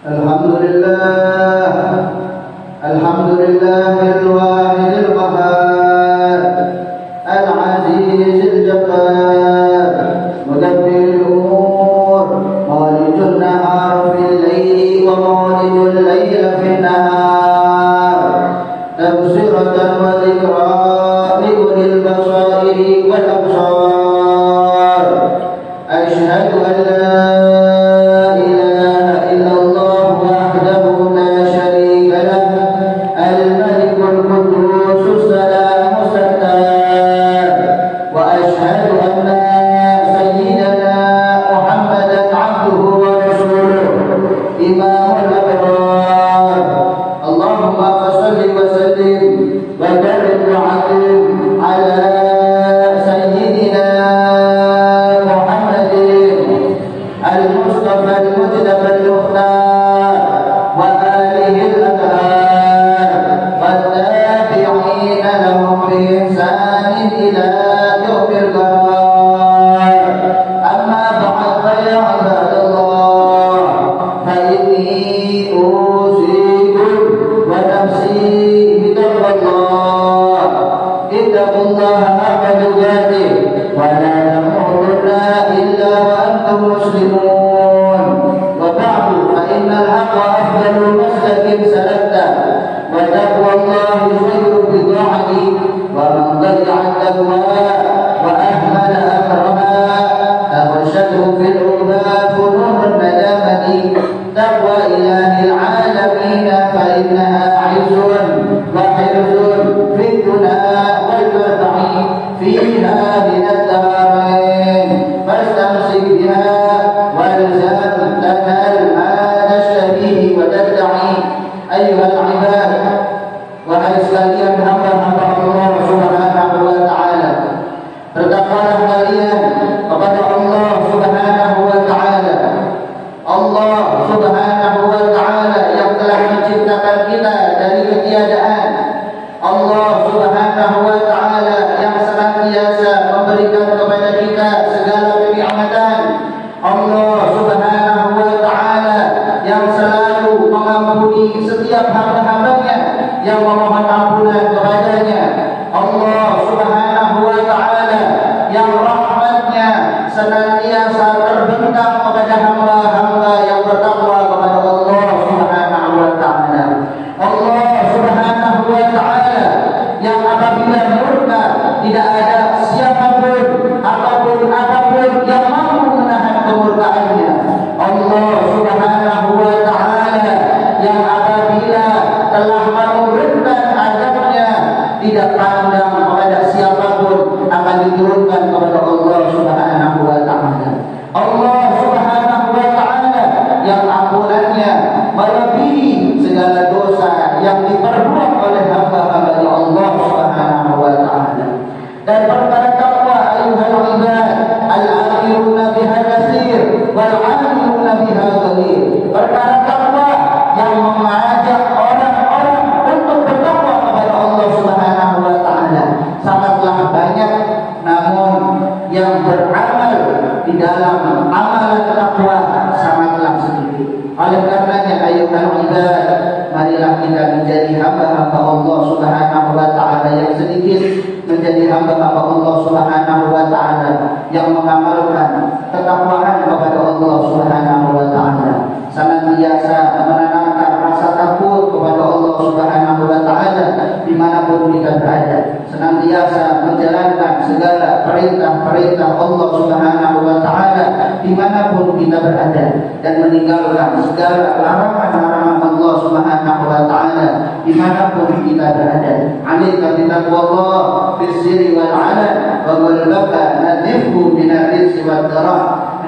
Alhamdulillah, alhamdulillahil wahidil qahhar, al-azizil jabbar, mudabbiril umur, mawalijun nahar fil layli wa mawalijul layla fil nahar, tabsiratan wa dhikra li ulil basairi wal absar. Asyhadu an la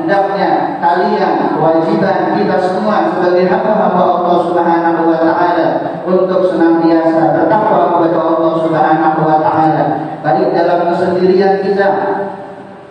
hendaknya kalian, kewajiban kita semua sebagai hamba-hamba Allah Subhanahu wa taala untuk senantiasa bertakwa kepada Allah Subhanahu wa taala, baik dalam kesendirian kita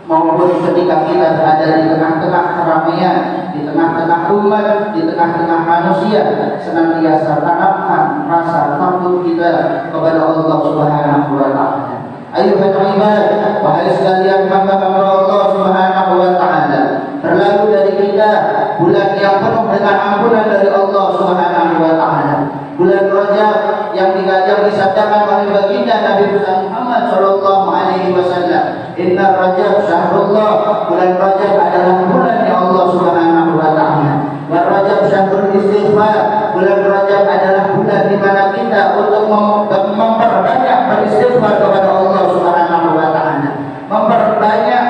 maupun ketika kita berada di tengah-tengah keramaian, di tengah-tengah umat, di tengah-tengah manusia, senantiasa tanamkan rasa takut kita kepada Allah Subhanahu wa taala. Ayuhal ibad, wahai sekalian hamba-hamba Allah Subhanahu wa taala, berlalu dari kita bulan yang penuh dengan ampunan dari Allah baginda Nabi Muhammad sallallahu alaihi wasallam, inna Rajab syahrullah, bulan Rajab adalah bulan Allah Subhanahu wa taala. Wa Rajab syahrul istighfar, bulan Rajab adalah bulan di mana kita untuk memperbanyak beristighfar kepada Allah Subhanahu wa taala, memperbanyak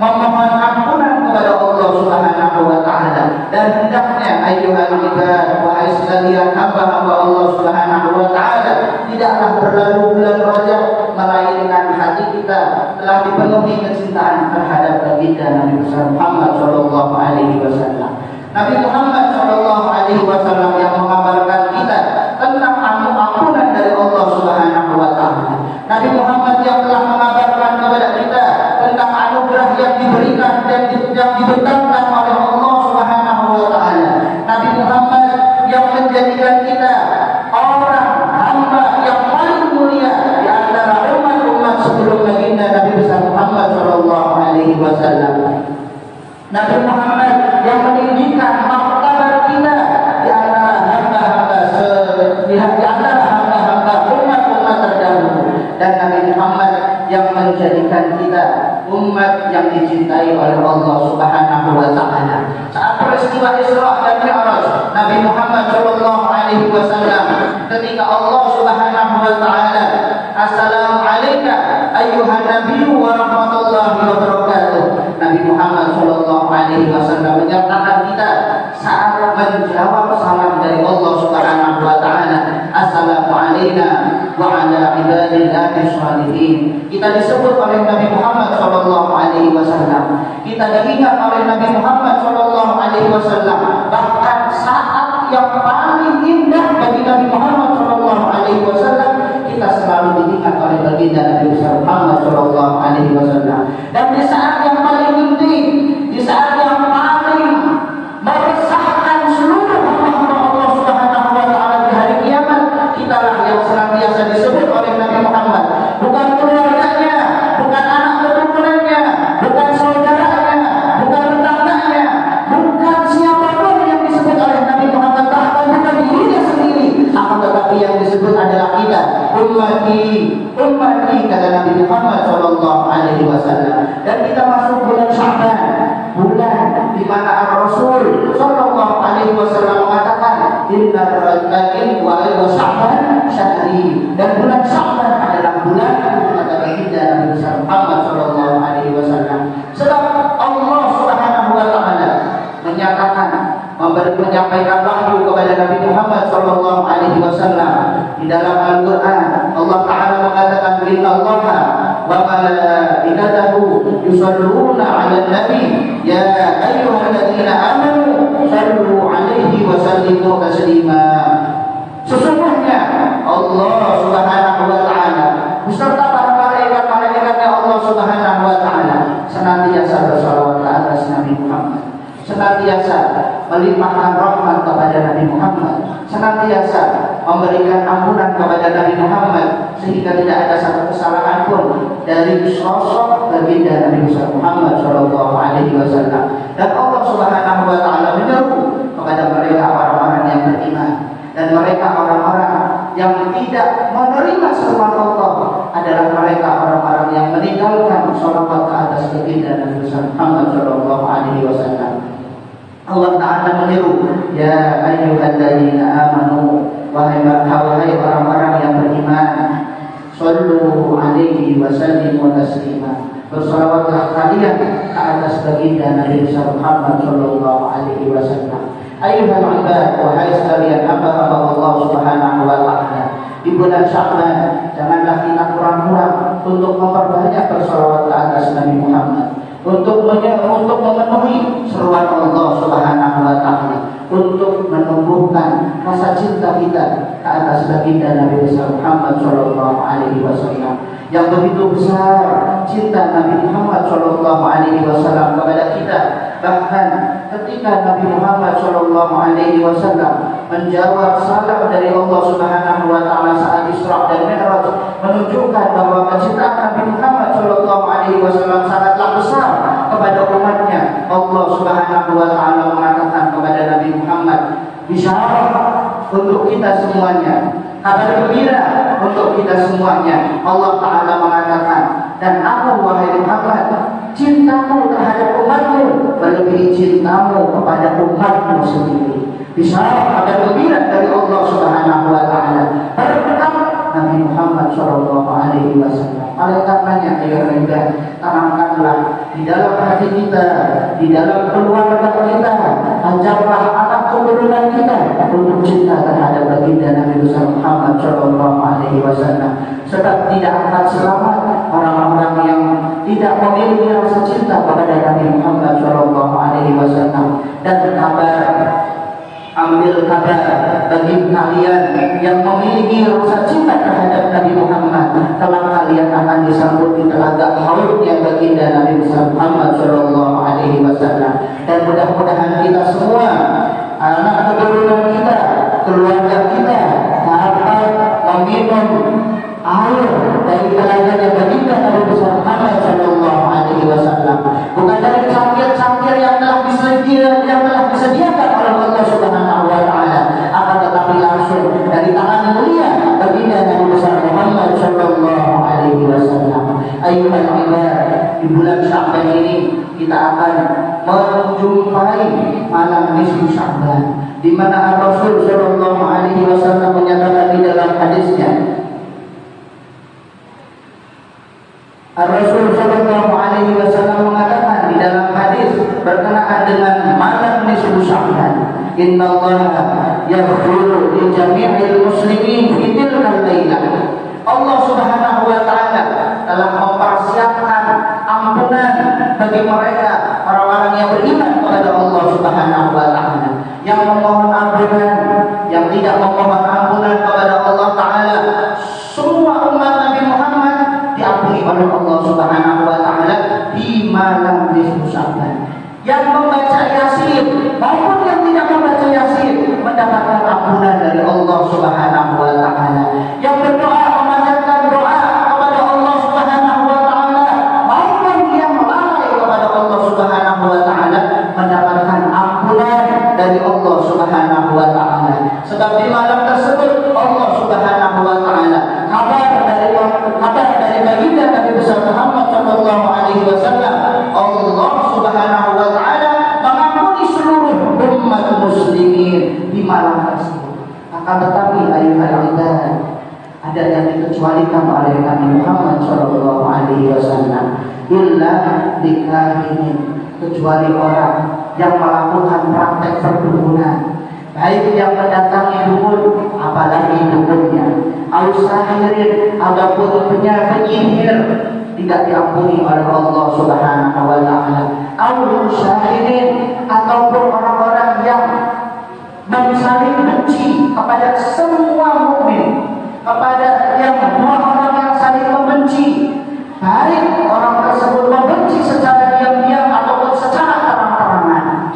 memohon ampunan kepada Allah Subhanahu wa taala. Dan hendaknya ayyuhal ibad, wahai sekalian hamba-hamba Allah Subhanahu wa taala, tidaklah berlalu bulan Rajab melainkan hati kita telah dipenuhi kecintaan terhadap baginda Nabi Muhammad sallallahu alaihi wasallam. Nabi Muhammad sallallahu alaihi wasallam yang mengabarkan kita tentang ampunan dari Allah Subhanahu wa taala. Nabi Muhammad yang telah mengabarkan kepada kita tentang anugerah yang diberikan dan yang dibentangkan oleh Allah Subhanahu wa taala. Nabi Muhammad yang menjadikan kita orang hamba yang paling mulia di antara umat-umat sebelum baginda Nabi Muhammad sallallahu alaihi wasallam. Nabi Muhammad yang meninggikan martabat kita di antara hamba-hamba umat-umat terdahulu, dan Nabi Muhammad yang menjadikan kita umat yang dicintai oleh Allah Subhanahu wa taala. Saat peristiwa Isra dan Mi'raj, Nabi Muhammad sallallahu alaihi wasallam, ketika Allah Subhanahu wa taala, assalamu alayka ayyuhan nabiyyu wa rahmatullahi wa barakatuh, Nabi Muhammad sallallahu alaihi wasallam menyertakan kita saat menjawab salam dari Allah Subhanahu wa taala, assalamu alayna wa ala ibadillahi sholihin. Kita disebut oleh Nabi Muhammad sallallahu alaihi wasallam, kita diingat oleh Nabi Muhammad sallallahu alaihi wasallam, bahkan saat yang paling indah bagi Nabi Muhammad sallallahu alaihi wasallam, kita selalu diingat oleh baginda Nabi Muhammad sallallahu alaihi wasallam. Dan di saat yang paling penting, di saat yang paling meresahkan seluruh hamba Allah Subhanahu wa taala di hari kiamat, kitalah yang senantiasa disebut oleh Nabi Muhammad, bukan keluarganya, bukan anak keturunannya, bukan saudaranya, bukan tetangganya, bukan siapapun yang disebut oleh Nabi Muhammad, bahkan bukan dirinya sendiri, akan tetapi yang disebut adalah kita, ummati kata Nabi Muhammad sallallahu alaihi wasallam. Dan kita masuk bulan Sya'ban, bulan di mana Rasul sallallahu alaihi wasallam mengatakan inna rajulin wa Sya'ban syahri, dan bulan Sya'ban adalah bulan kata baginda Nabi Muhammad sallallahu alaihi wasallam. Sebab Allah Subhanahu wa taala menyatakan, menyampaikan wahyu kepada Nabi Muhammad sallallahu alaihi wasallam di dalam Al-Qur'an. Allah taala mengatakan innallaha wa malaikatahu yusholluna 'alan nabi ya ayyuhalladzina amanu shallu 'alaihi wa sallimu taslima. Sesungguhnya Allah Subhanahu wa taala beserta para malaikat-malaikatnya Allah Subhanahu wa taala senantiasa bersalawat ke atas Nabi Muhammad, senantiasa melimpahkan rahmat kepada Nabi Muhammad, senantiasa memberikan ampunan kepada Nabi Muhammad, sehingga tidak ada satu kesalahan pun dari sosok baginda Nabi Muhammad sallallahu alaihi wasallam. Dan Allah Subhanahu wa taala menyeru kepada mereka orang-orang yang beriman, dan mereka orang-orang yang tidak menerima seruan Allah adalah mereka orang-orang yang meninggalkan salawat ke atas baginda Nabi Muhammad sallallahu alaihi wasallam. Allah Ta'ala menyeru, ya ayyuhalladzina amanu, wahai orang-orang yang beriman, sallu alaihi wa sallimu taslima, bersalawatlah kalian ke atas baginda Nabi Muhammad sallallahu alaihi wasallam. Ayyuhal ibad, wahai sekalian hamba-hamba Allah Subhanahu wa taala, di bulan Sya'ban janganlah kita kurang-kurang untuk memperbanyak bersalawat ke atas Nabi Muhammad, untuk memenuhi seruan Allah Subhanahu wa taala, untuk menumbuhkan rasa cinta kita ke atas baginda Nabi Muhammad sallallahu alaihi wasallam. Yang begitu besar cinta Nabi Muhammad sallallahu alaihi wasallam kepada kita, bahkan ketika Nabi Muhammad sallallahu alaihi wasallam menjawab salam dari Allah Subhanahu wa taala saat Isra dan Mi'raj, menunjukkan bahwa kecintaan Nabi Muhammad sallallahu alaihi wasallam sangatlah besar kepada umatnya. Allah Subhanahu wa taala mengatakan kepada Nabi Muhammad, bisyarah untuk kita semuanya, kabar gembira untuk kita semuanya. Allah Ta'ala mengatakan, dan aku wahai Muhammad, cintamu terhadap umatmu melebihi cintamu kepada umatmu sendiri. Bisa ada gembira dari Allah Subhanahu wa Ta'ala berkat Nabi Muhammad Shallallahu Alaihi Wasallam. Oleh karenanya, ayo kita tanamkanlah di dalam hati kita, di dalam keluarga kita, ajarlah anak keturunan kita untuk cinta terhadap baginda Nabi besar Muhammad Shallallahu Alaihi Wasallam. Sebab tidak akan selamat orang-orang yang tidak memiliki rasa cinta kepada Nabi Muhammad Shallallahu Alaihi Wasallam. Dan ambil kabar bagi kalian yang memiliki rasa cinta terhadap Nabi Muhammad, kelak kalian akan disambut di telaga haudnya baginda Nabi besar Muhammad Shallallahu Alaihi Wasallam. Dan mudah-mudahan kita semua, anak keturunan kita, keluarga kita, dapat meminum air dari telaganya baginda Nabi besar Muhammad Shallallahu Alaihi Wasallam, bukan dari cangkir-cangkir yang telah disediakan oleh Allah Subhanahu wa Ta'ala, akan tetapi langsung dari tangan mulia baginda Nabi besar Muhammad Shallallahu Alaihi Wasallam. Ayyuhal ibad, di bulan Sya'ban ini kita akan menjumpai malam nisfu Sya'ban, di mana Rasul Shallallahu Alaihi Wasallam menyatakan di dalam hadisnya, Rasul Shallallahu Alaihi Wasallam mengatakan di dalam hadis berkenaan dengan malam nisfu Sya'ban, Inna Allah yaghfiru li jami'il muslimin fi tilkal lailah. Allah Subhanahu wa Ta'ala telah mempersiapkan ampunan bagi mereka orang-orang yang beriman kepada Allah Subhanahu wa Ta'ala, yang memohon ampunan, yang tidak memohon ampunan kepada Allah Ta'ala. Semua umat Nabi Muhammad diampuni oleh Allah Subhanahu wa Ta'ala di malam nisfu Sya'ban. Yang membaca Yasin maupun yang tidak membaca Yasin mendapatkan ampunan dari Allah Subhanahu wa Ta'ala. Yang berdoa memanjatkan doa kepada Allah Subhanahu wa Ta'ala maupun yang lalai kepada Allah Subhanahu wa Ta'ala mendapatkan ampunan dari Allah Subhanahu wa Ta'ala. Sebab di malam tersebut Allah Subhanahu wa Ta'ala kabar dari baginda Nabi besar Muhammad Shallallahu Alaihi Wasallam, Allah Subhanahu wa Ta'ala mengampuni seluruh umat muslimin di malam tersebut. Akan tetapi ayuhal ibad, ada yang dikecualikan oleh Nabi Muhammad Shallallahu Alaihi Wasallam, illa dikahinin, kecuali orang yang melakukan praktek perdukunan, baik yang mendatangi dukun, apalagi dukunnya, al-sahirin ataupun penyihir, tidak diampuni oleh Allah Subhanahu wa Ta'ala. Al-musyahirin ataupun orang-orang yang saling benci kepada semua mukmin, kepada yang dua orang yang saling membenci, baik orang tersebut membenci secara diam-diam ataupun secara terang-terangan.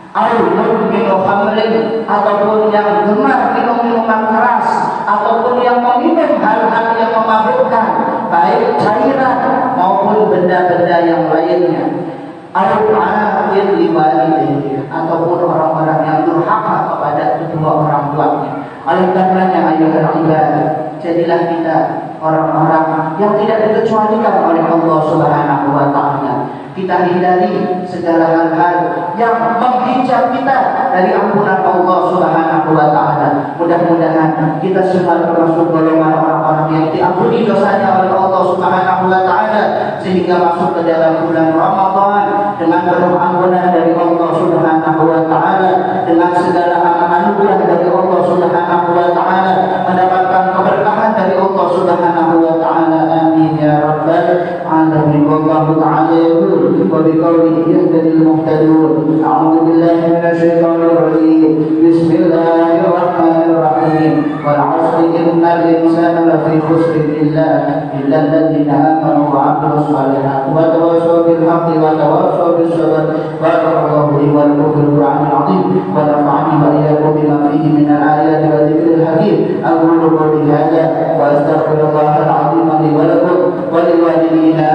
Al-mudminu khamrin, ataupun yang gemar minum minuman keras, ataupun yang meminum hal-hal yang memabukkan, baik cairan maupun benda-benda yang lainnya. Al-'aqil liwalidayhi, ataupun orang-orang yang durhaka kepada kedua orang tuanya. Oleh karenanya ayuhal ibad, jadilah kita orang-orang yang tidak dikecualikan oleh Allah Subhanahu wa Ta'ala. Kita hindari segala hal-hal yang menghijab kita dari ampunan Allah Subhanahu wa Ta'ala. Mudah-mudahan kita semua termasuk golongan orang-orang yang diampuni dosanya oleh Allah Subhanahu wa Ta'ala, sehingga masuk ke dalam bulan Ramadan dengan penuh ampunan dari Allah Subhanahu wa Ta'ala, dengan segala anugerah dari Allah Subhanahu wa Ta'ala, mendapatkan keberkahan dari Allah Subhanahu wa Ta'ala. Amin ya rabbal alamin. Wallahu ta'ala yaqul wa biqawlihi yahtadil muhtadun. A'udzu billahi minasy syaithanir rajim. Bismillahirrahmanirrahim. Wal 'asri innal insana lafi khusrin illa alladziina aamanu wa 'amilus shalihaati wa tawassaw bil haqqi wa tawassaw bis sabr. Barakallahu li wa lakum bil Qur'anil 'azim wa nafa'ani wa iyyakum bima fihi min al-ayati wa dzikril hakim. Aqulu qawli hadza wa astaghfirullahal 'azim li wa lakum wa liwalidina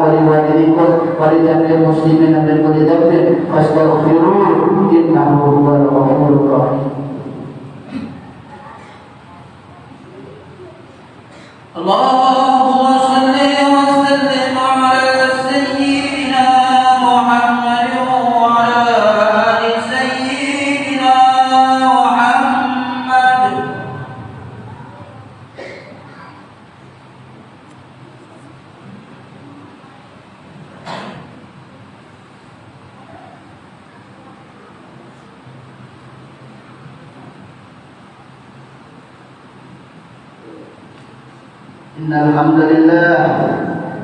wa liwalidikum wa li jami'il muslimina min kulli dhanbin fastaghfiruhu innahu huwal ghafurur rahim. إن الحمد لله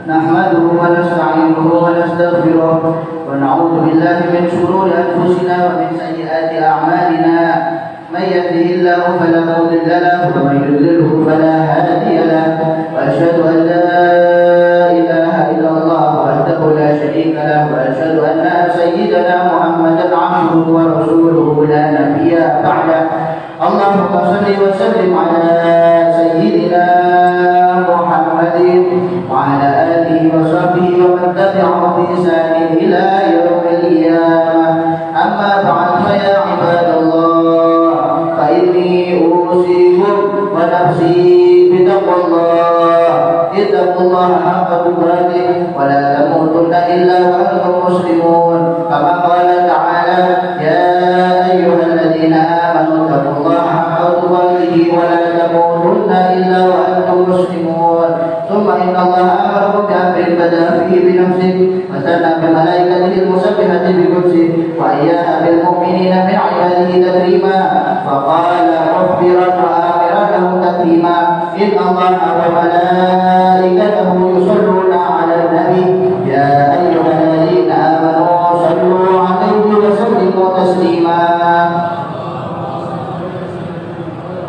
نحمده ونستعينه ونستغفره ونعوذ بالله من شرور أنفسنا ومن سيئات أعمالنا من يهده الله فلا مضل له ومن يضلله فلا هادي له وأشهد أن لا إله إلا الله وحده لا شريك له وأشهد أن سيدنا محمدا عبده ورسوله لا نبي بعده اللهم صل وسلم على سيدنا محمد وعلى آله وصحبه ومن تبعهم بإحسان إلى يوم القيامة أما بعد فيا عباد الله فإني أوصيكم ونفسي بتقوى الله اتقوا الله حق تقاته ولا تموتن إلا وأنتم مسلمون كما قال تعالى يا أيها الذين آمنوا اتقوا الله حق تقاته ولا تموتن إلا وأنتم مسلمون ثم إن الله أمركم بأمر بدأ فيه بنفسه وثنى بملائكته المسبحة بقدسه وأياها بالمؤمنين من عباده تكريما فقال مخبرا وآمرا لهم تكريما إن الله وملائكته يصلون على النبي يا أيها الذين آمنوا صلوا عليه وسلموا تسليما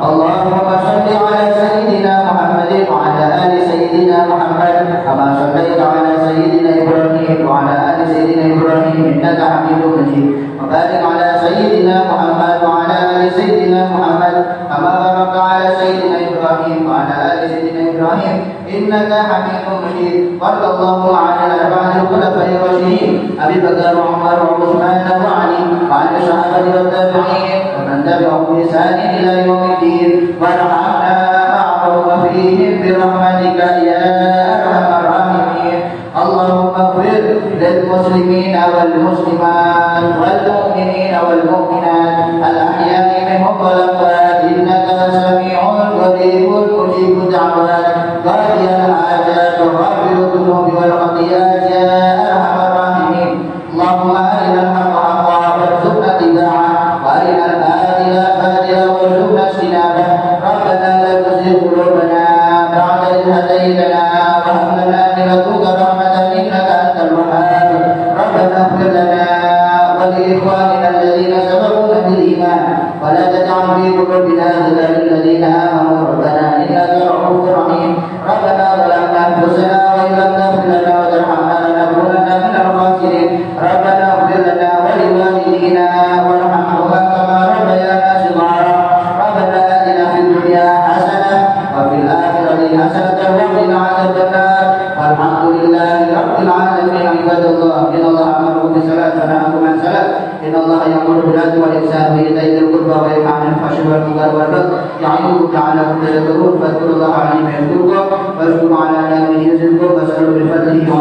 اللهم صل على سيدنا محمد وعلى آل سيدنا محمد كما صليت على سيدنا إبراهيم وعلى آل سيدنا إبراهيم إنك حميد مجيد وبارك على سيدنا محمد وعلى آل سيدنا محمد كما باركت على سيدنا إبراهيم وعلى آل سيدنا إبراهيم إنك حميد مجيد وارض اللهم عن الأربعة الخلفاء الراشدين أبي بكر وعمر وعثمان وعلي وعن الصحابة والتابعين ومن تبعهم بإحسان إلى يوم الدين وارحمنا معهم وفيهم برحمتك يا أرحم الراحمين اللهم اغفر للمسلمين والمسلمات والمؤمنين والمؤمنات الأحياء منهم والأموات إنك سميع قريب مجيب الدعوات قاضي الحاجات وغافر الذنوب والخطيئات يا أرحم الراحمين اللهم أرنا الحق حقا وارزقنا اتباعه وأرنا الباطل باطلا وارزقنا اجتنابه ربنا لا تزغ قلوبنا بعد إذ هديتنا وهب لنا من لدنك رحمة إنك أنت الوهاب ربنا اغفر لنا ولإخواننا الذين سبقونا بالإيمان ولا تجعل في قلوبنا غلا للذين آمنوا ربنا إنك رؤوف رحيم ربنا ظلمنا أنفسنا وإن لم تغفر لنا وترحمنا لنكونن من الخاسرين ربنا اغفر لنا ولوالدينا وارحمهما كما ربيانا صغارا ربنا آتنا في الدنيا حسنة وفي الآخرة حسنة وقنا عذاب النار والحمد لله رب العالمين عباد الله إن الله أمركم بالصلاة ونهاكم عن الصلاة إن الله يأمر بالعدل والإحسان وإيتاء ذي القربى وينهى عن الفحشاء والمنكر والبغي يعظكم لعلكم تذكرون فاذكروا الله العظيم يذكركم واشكروا على نعمه يزدكم واسألوا بفضله